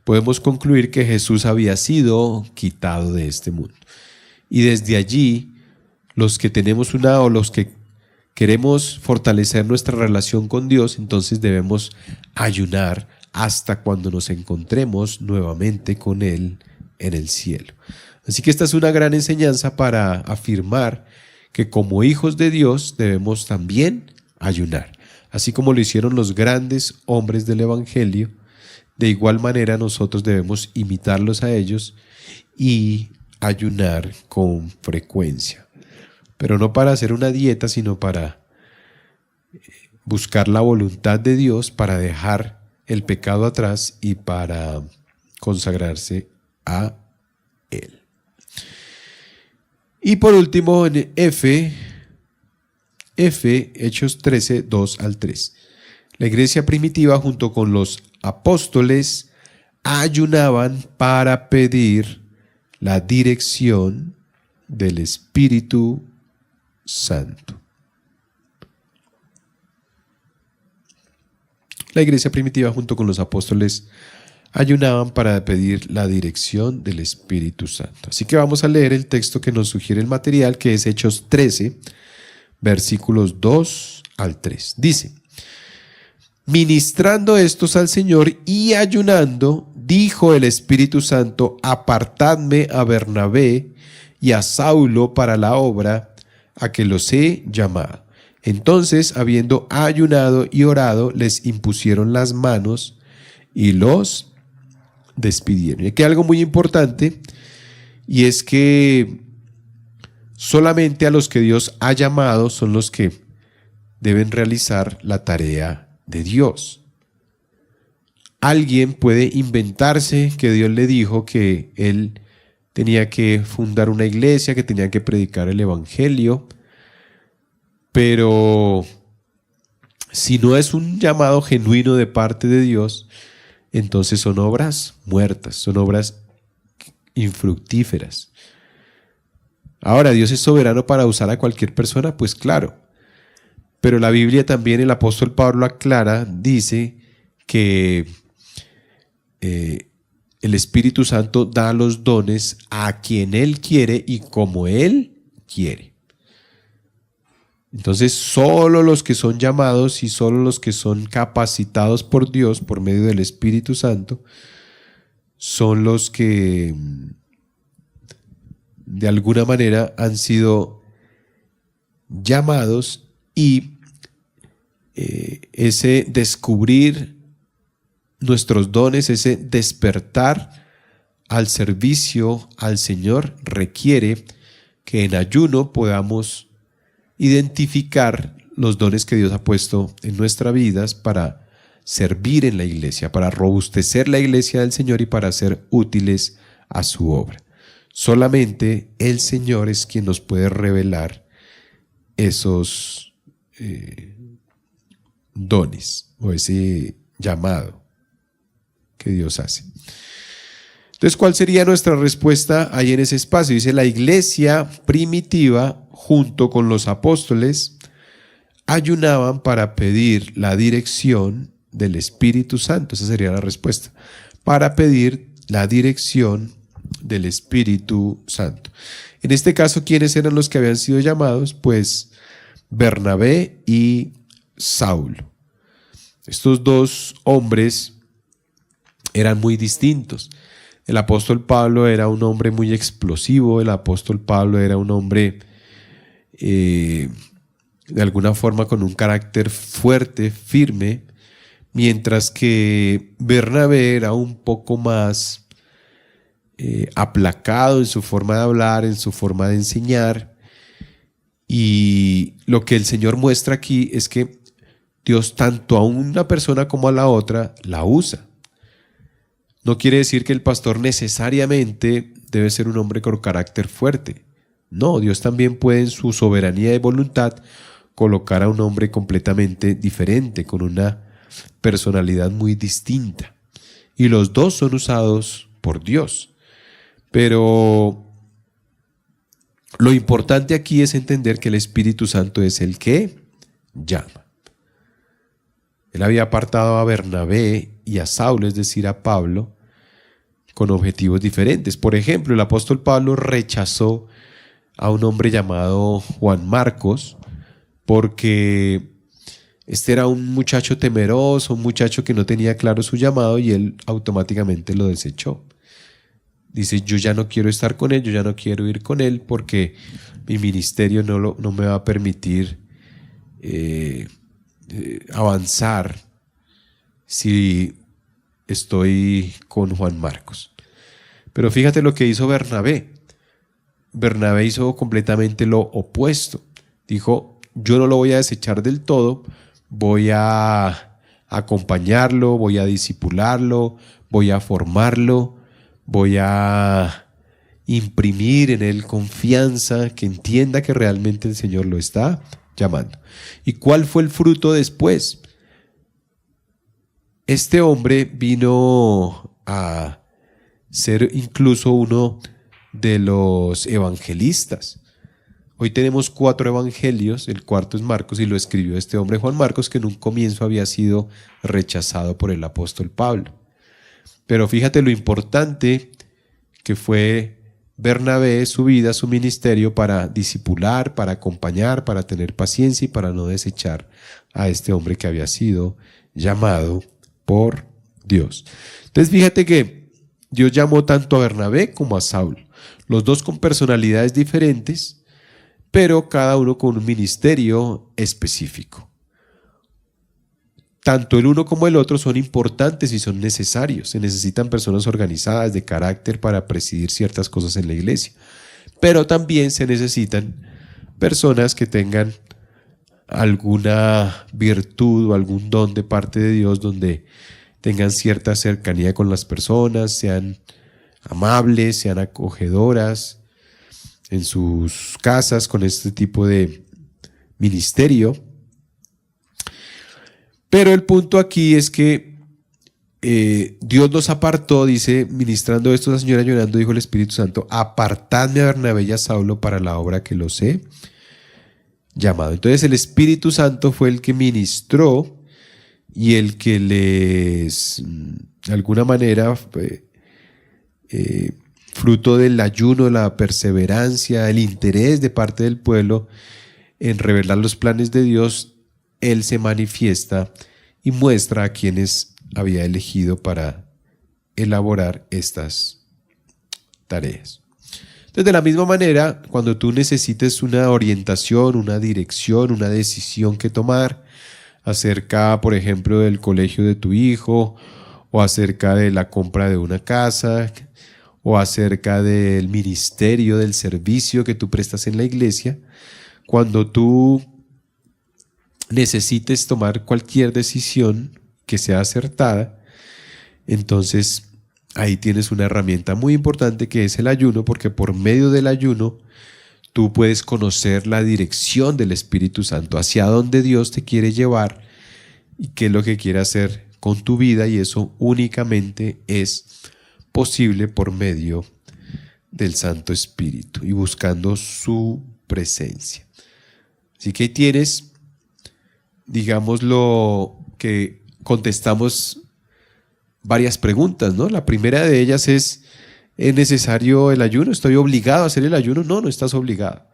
podemos concluir que Jesús había sido quitado de este mundo. Y desde allí, los que tenemos o los que queremos fortalecer nuestra relación con Dios, entonces debemos ayunar hasta cuando nos encontremos nuevamente con Él en el cielo. Así que esta es una gran enseñanza para afirmar que como hijos de Dios debemos también ayunar. Así como lo hicieron los grandes hombres del Evangelio, de igual manera nosotros debemos imitarlos a ellos y ayunar con frecuencia. Pero no para hacer una dieta, sino para buscar la voluntad de Dios, para dejar el pecado atrás y para consagrarse a Él. Y por último, en Hechos 13, 2 al 3. La iglesia primitiva junto con los apóstoles ayunaban para pedir la dirección del Espíritu Santo. La iglesia primitiva junto con los apóstoles ayunaban para pedir la dirección del Espíritu Santo. Así que vamos a leer el texto que nos sugiere el material, que es Hechos 13, versículos 2 al 3. Dice: ministrando estos al Señor y ayunando, dijo el Espíritu Santo: apartadme a Bernabé y a Saulo para la obra a que los he llamado. Entonces, habiendo ayunado y orado, les impusieron las manos y los despidieron. Y aquí hay algo muy importante, y es que solamente a los que Dios ha llamado son los que deben realizar la tarea de Dios. Alguien puede inventarse que Dios le dijo que él tenía que fundar una iglesia, que tenía que predicar el evangelio, pero si no es un llamado genuino de parte de Dios, entonces son obras muertas, son obras infructíferas. Ahora, ¿Dios es soberano para usar a cualquier persona? Pues claro. Pero la Biblia también, el apóstol Pablo aclara, dice que el Espíritu Santo da los dones a quien Él quiere y como Él quiere. Entonces, solo los que son llamados y solo los que son capacitados por Dios por medio del Espíritu Santo son los que de alguna manera han sido llamados, y ese descubrir nuestros dones, ese despertar al servicio al Señor requiere que en ayuno podamos identificar los dones que Dios ha puesto en nuestras vidas para servir en la iglesia, para robustecer la iglesia del Señor y para ser útiles a su obra. Solamente el Señor es quien nos puede revelar esos dones o ese llamado que Dios hace. Entonces, ¿cuál sería nuestra respuesta ahí en ese espacio? Dice: la iglesia primitiva junto con los apóstoles ayunaban para pedir la dirección del Espíritu Santo. Esa sería la respuesta. Para pedir la dirección del Espíritu Santo. En este caso, ¿quiénes eran los que habían sido llamados? Pues Bernabé y Saulo. Estos dos hombres eran muy distintos. El apóstol Pablo era un hombre muy explosivo, el apóstol Pablo era un hombre de alguna forma con un carácter fuerte, firme, mientras que Bernabé era un poco más aplacado en su forma de hablar, en su forma de enseñar, Y lo que el Señor muestra aquí es que Dios tanto a una persona como a la otra la usa. No quiere decir que el pastor necesariamente debe ser un hombre con carácter fuerte. No, Dios también puede en su soberanía y voluntad colocar a un hombre completamente diferente, con una personalidad muy distinta. Y los dos son usados por Dios. Pero lo importante aquí es entender que el Espíritu Santo es el que llama. Él había apartado a Bernabé y a Saulo, es decir, a Pablo, con objetivos diferentes. Por ejemplo, el apóstol Pablo rechazó a un hombre llamado Juan Marcos porque este era un muchacho temeroso, un muchacho que no tenía claro su llamado, y él automáticamente lo desechó. Dice: yo ya no quiero estar con él, yo ya no quiero ir con él porque mi ministerio no me va a permitir avanzar si estoy con Juan Marcos. Pero fíjate lo que hizo Bernabé. Bernabé hizo completamente lo opuesto. Dijo: yo no lo voy a desechar del todo, voy a acompañarlo, voy a discipularlo, voy a formarlo, voy a imprimir en él confianza, que entienda que realmente el Señor lo está llamando. ¿Y cuál fue el fruto después? Este hombre vino a ser incluso uno de los evangelistas. Hoy tenemos 4 evangelios, el cuarto es Marcos y lo escribió este hombre Juan Marcos, que en un comienzo había sido rechazado por el apóstol Pablo. Pero fíjate lo importante que fue Bernabé, su vida, su ministerio, para discipular, para acompañar, para tener paciencia y para no desechar a este hombre que había sido llamado por Dios. Entonces fíjate que Dios llamó tanto a Bernabé como a Saulo, los dos con personalidades diferentes, pero cada uno con un ministerio específico. Tanto el uno como el otro son importantes y son necesarios. Se necesitan personas organizadas, de carácter, para presidir ciertas cosas en la iglesia. Pero también se necesitan personas que tengan alguna virtud o algún don de parte de Dios, donde tengan cierta cercanía con las personas, sean amables, sean acogedoras en sus casas, con este tipo de ministerio. Pero el punto aquí es que Dios los apartó, dice: ministrando esto la señora llorando, dijo el Espíritu Santo: apartadme a Bernabé y a Saulo para la obra que los he llamado. Entonces el Espíritu Santo fue el que ministró y el que les, de alguna manera, fruto del ayuno, la perseverancia, el interés de parte del pueblo en revelar los planes de Dios, Él se manifiesta y muestra a quienes había elegido para elaborar estas tareas. Entonces, de la misma manera, cuando tú necesites una orientación, una dirección, una decisión que tomar acerca, por ejemplo, del colegio de tu hijo, o acerca de la compra de una casa, o acerca del ministerio, del servicio que tú prestas en la iglesia, cuando tú necesites tomar cualquier decisión que sea acertada, entonces ahí tienes una herramienta muy importante, que es el ayuno, porque por medio del ayuno tú puedes conocer la dirección del Espíritu Santo, hacia dónde Dios te quiere llevar y qué es lo que quiere hacer con tu vida, y eso únicamente es posible por medio del Santo Espíritu y buscando su presencia. Así que ahí tienes, digámoslo, que contestamos varias preguntas, ¿no? La primera de ellas ¿es necesario el ayuno? ¿Estoy obligado a hacer el ayuno? No, no estás obligado.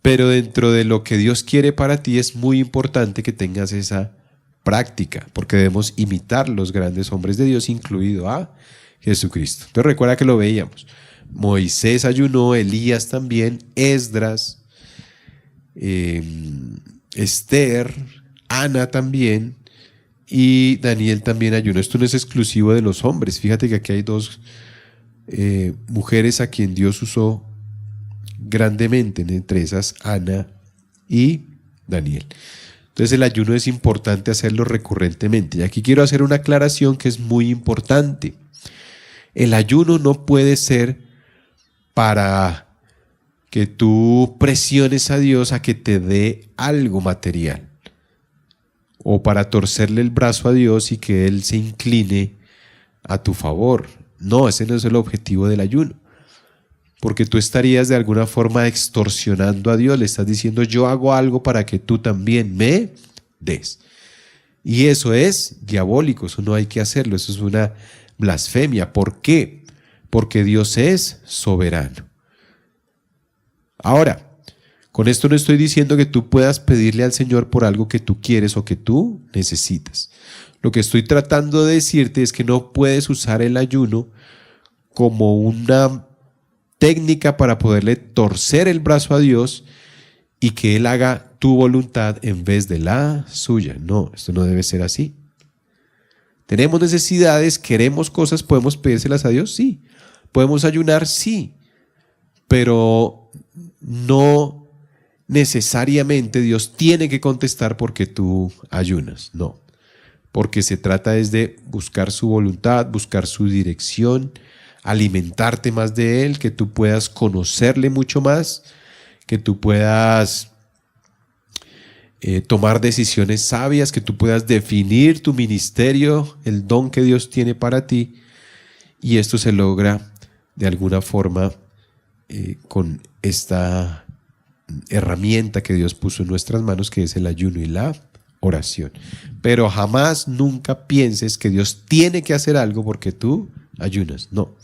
Pero dentro de lo que Dios quiere para ti es muy importante que tengas esa práctica, porque debemos imitar los grandes hombres de Dios, incluido a Jesucristo. Entonces recuerda que lo veíamos. Moisés ayunó, Elías también, Esdras, Esther, Ana también, y Daniel también ayunó. Esto no es exclusivo de los hombres. Fíjate que aquí hay 2 mujeres a quien Dios usó grandemente, entre esas Ana y Daniel. Entonces el ayuno es importante hacerlo recurrentemente. Y aquí quiero hacer una aclaración que es muy importante. El ayuno no puede ser para que tú presiones a Dios a que te dé algo material, o para torcerle el brazo a Dios y que Él se incline a tu favor. No, ese no es el objetivo del ayuno, porque tú estarías de alguna forma extorsionando a Dios. Le estás diciendo: yo hago algo para que tú también me des. Y eso es diabólico, eso no hay que hacerlo, eso es una blasfemia. ¿Por qué? Porque Dios es soberano. Ahora, con esto no estoy diciendo que tú puedas pedirle al Señor por algo que tú quieres o que tú necesitas. Lo que estoy tratando de decirte es que no puedes usar el ayuno como una técnica para poderle torcer el brazo a Dios y que Él haga tu voluntad en vez de la suya. No, esto no debe ser así. Tenemos necesidades, queremos cosas, ¿podemos pedírselas a Dios? Sí. ¿Podemos ayunar? Sí. Pero no necesariamente Dios tiene que contestar porque tú ayunas. No. Porque se trata es de buscar su voluntad, buscar su dirección, alimentarte más de Él, que tú puedas conocerle mucho más, que tú puedas tomar decisiones sabias, que tú puedas definir tu ministerio, el don que Dios tiene para ti. Y esto se logra de alguna forma con esta herramienta que Dios puso en nuestras manos, que es el ayuno y la oración. Pero jamás, nunca pienses que Dios tiene que hacer algo porque tú ayunas. No,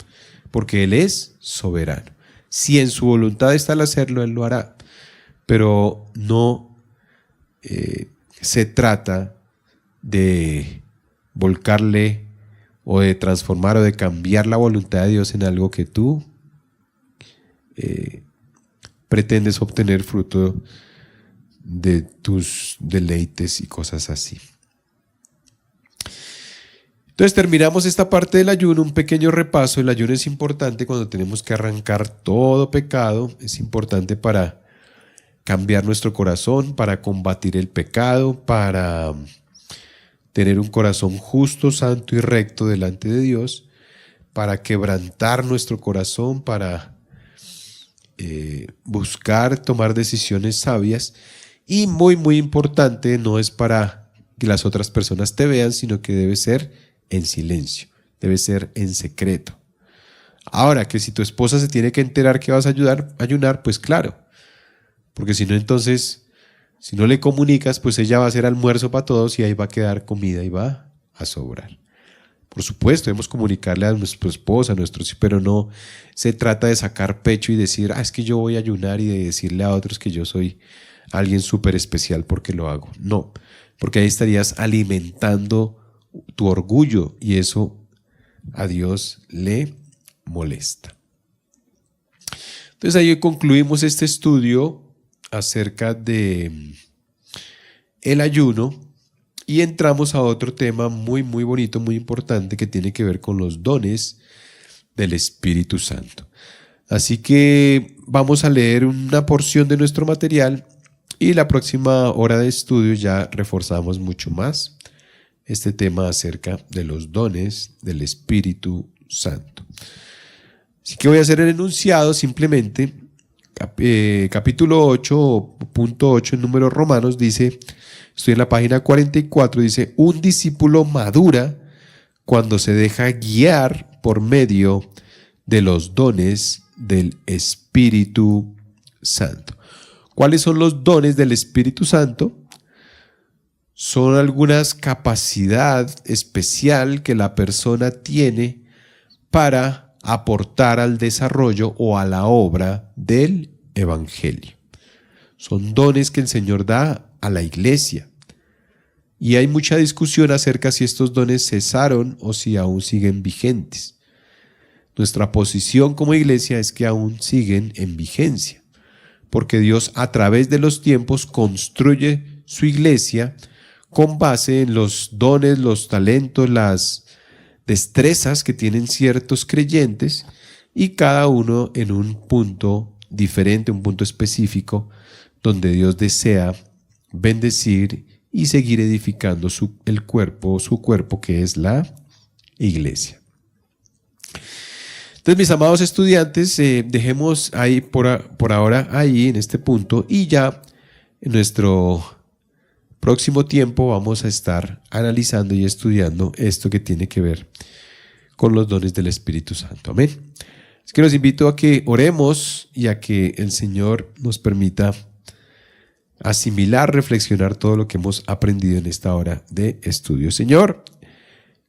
porque Él es soberano. Si en su voluntad está el hacerlo, Él lo hará. Pero no se trata de volcarle o de transformar o de cambiar la voluntad de Dios en algo que tú pretendes obtener fruto de tus deleites y cosas así. Entonces terminamos esta parte del ayuno, un pequeño repaso. El ayuno es importante cuando tenemos que arrancar todo pecado, es importante para cambiar nuestro corazón, para combatir el pecado, para tener un corazón justo, santo y recto delante de Dios, para quebrantar nuestro corazón, para buscar tomar decisiones sabias. Y muy, muy importante, no es para que las otras personas te vean, sino que debe ser en silencio, debe ser en secreto. Ahora, que si tu esposa se tiene que enterar que vas a ayunar, pues claro, porque si no, entonces, si no le comunicas, pues ella va a hacer almuerzo para todos y ahí va a quedar comida y va a sobrar. Por supuesto, debemos comunicarle a nuestra esposa, a nuestros hijos, pero no se trata de sacar pecho y decir: es que yo voy a ayunar, y de decirle a otros que yo soy alguien súper especial porque lo hago. No, porque ahí estarías alimentando tu orgullo y eso a Dios le molesta. Entonces ahí concluimos este estudio acerca de el ayuno y entramos a otro tema muy, muy bonito, muy importante, que tiene que ver con los dones del Espíritu Santo. Así que vamos a leer una porción de nuestro material y la próxima hora de estudio ya reforzamos mucho más este tema acerca de los dones del Espíritu Santo. Así que voy a hacer el enunciado simplemente. Capítulo 8.8 en Números Romanos dice, estoy en la página 44, dice: un discípulo madura cuando se deja guiar por medio de los dones del Espíritu Santo. ¿Cuáles son los dones del Espíritu Santo? Son algunas capacidad especial que la persona tiene para aportar al desarrollo o a la obra del Evangelio. Son dones que el Señor da a la iglesia. Y hay mucha discusión acerca si estos dones cesaron o si aún siguen vigentes. Nuestra posición como iglesia es que aún siguen en vigencia, porque Dios a través de los tiempos construye su iglesia con base en los dones, los talentos, las destrezas que tienen ciertos creyentes, y cada uno en un punto diferente, un punto específico, donde Dios desea bendecir y seguir edificando su cuerpo que es la iglesia. Entonces, mis amados estudiantes, dejemos ahí por ahora ahí en este punto, y ya en nuestro próximo tiempo vamos a estar analizando y estudiando esto que tiene que ver con los dones del Espíritu Santo. Amén. Es que los invito a que oremos y a que el Señor nos permita asimilar, reflexionar todo lo que hemos aprendido en esta hora de estudio. Señor,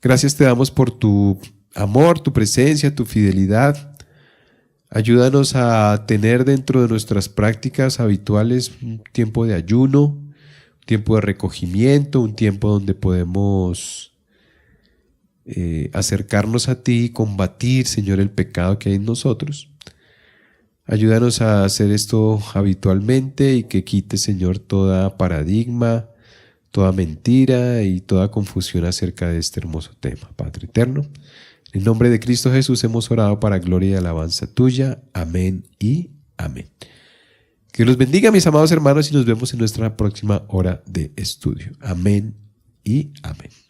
gracias te damos por tu amor, tu presencia, tu fidelidad. Ayúdanos a tener dentro de nuestras prácticas habituales un tiempo de ayuno, un tiempo de recogimiento, un tiempo donde podemos acercarnos a ti y combatir, Señor, el pecado que hay en nosotros. Ayúdanos a hacer esto habitualmente y que quite, Señor, toda paradigma, toda mentira y toda confusión acerca de este hermoso tema. Padre eterno, en nombre de Cristo Jesús hemos orado para gloria y alabanza tuya. Amén y amén. Que los bendiga, mis amados hermanos, y nos vemos en nuestra próxima hora de estudio. Amén y amén.